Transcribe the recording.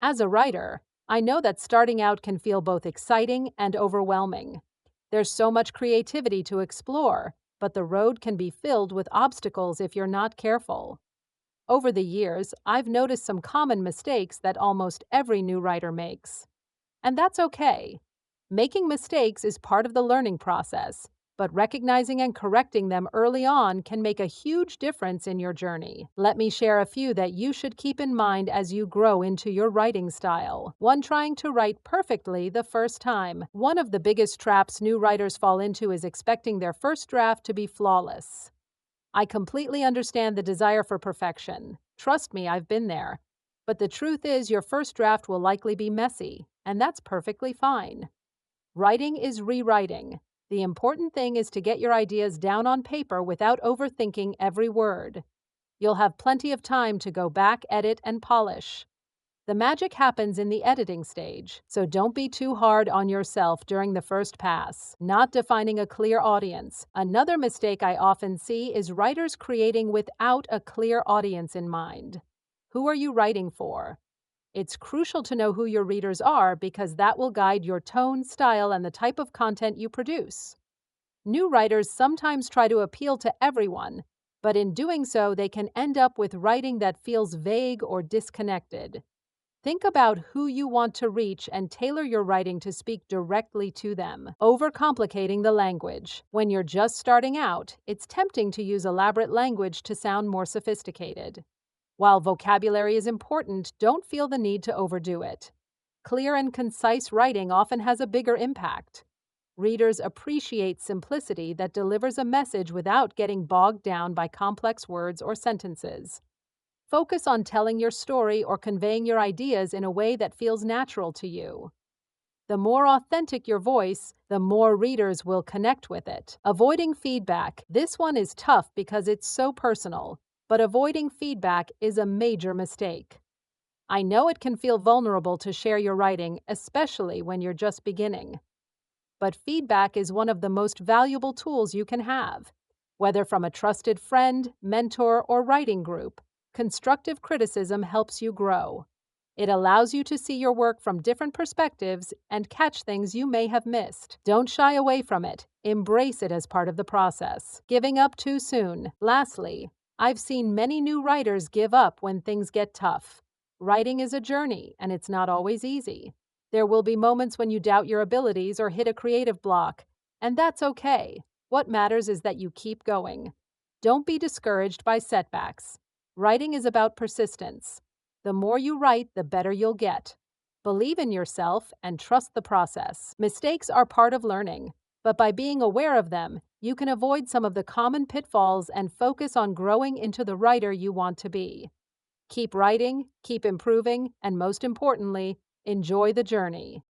As a writer, I know that starting out can feel both exciting and overwhelming. There's so much creativity to explore, but the road can be filled with obstacles if you're not careful. Over the years, I've noticed some common mistakes that almost every new writer makes. And that's okay. Making mistakes is part of the learning process, but recognizing and correcting them early on can make a huge difference in your journey. Let me share a few that you should keep in mind as you grow into your writing style. 1. Trying to write perfectly the first time. One of the biggest traps new writers fall into is expecting their first draft to be flawless. I completely understand the desire for perfection. Trust me, I've been there. But the truth is, your first draft will likely be messy, and that's perfectly fine. Writing is rewriting. The important thing is to get your ideas down on paper without overthinking every word. You'll have plenty of time to go back, edit, and polish. The magic happens in the editing stage, so don't be too hard on yourself during the first pass. Not defining a clear audience. Another mistake I often see is writers creating without a clear audience in mind. Who are you writing for? It's crucial to know who your readers are because that will guide your tone, style, and the type of content you produce. New writers sometimes try to appeal to everyone, but in doing so, they can end up with writing that feels vague or disconnected. Think about who you want to reach and tailor your writing to speak directly to them. Overcomplicating the language. When you're just starting out, it's tempting to use elaborate language to sound more sophisticated. While vocabulary is important, don't feel the need to overdo it. Clear and concise writing often has a bigger impact. Readers appreciate simplicity that delivers a message without getting bogged down by complex words or sentences. Focus on telling your story or conveying your ideas in a way that feels natural to you. The more authentic your voice, the more readers will connect with it. Avoiding feedback. This one is tough because it's so personal, but avoiding feedback is a major mistake. I know it can feel vulnerable to share your writing, especially when you're just beginning. But feedback is one of the most valuable tools you can have. Whether from a trusted friend, mentor, or writing group, constructive criticism helps you grow. It allows you to see your work from different perspectives and catch things you may have missed. Don't shy away from it. Embrace it as part of the process. Giving up too soon. Lastly, I've seen many new writers give up when things get tough. Writing is a journey, and it's not always easy. There will be moments when you doubt your abilities or hit a creative block, and that's okay. What matters is that you keep going. Don't be discouraged by setbacks. Writing is about persistence. The more you write, the better you'll get. Believe in yourself and trust the process. Mistakes are part of learning, but by being aware of them, you can avoid some of the common pitfalls and focus on growing into the writer you want to be. Keep writing, keep improving, and most importantly, enjoy the journey.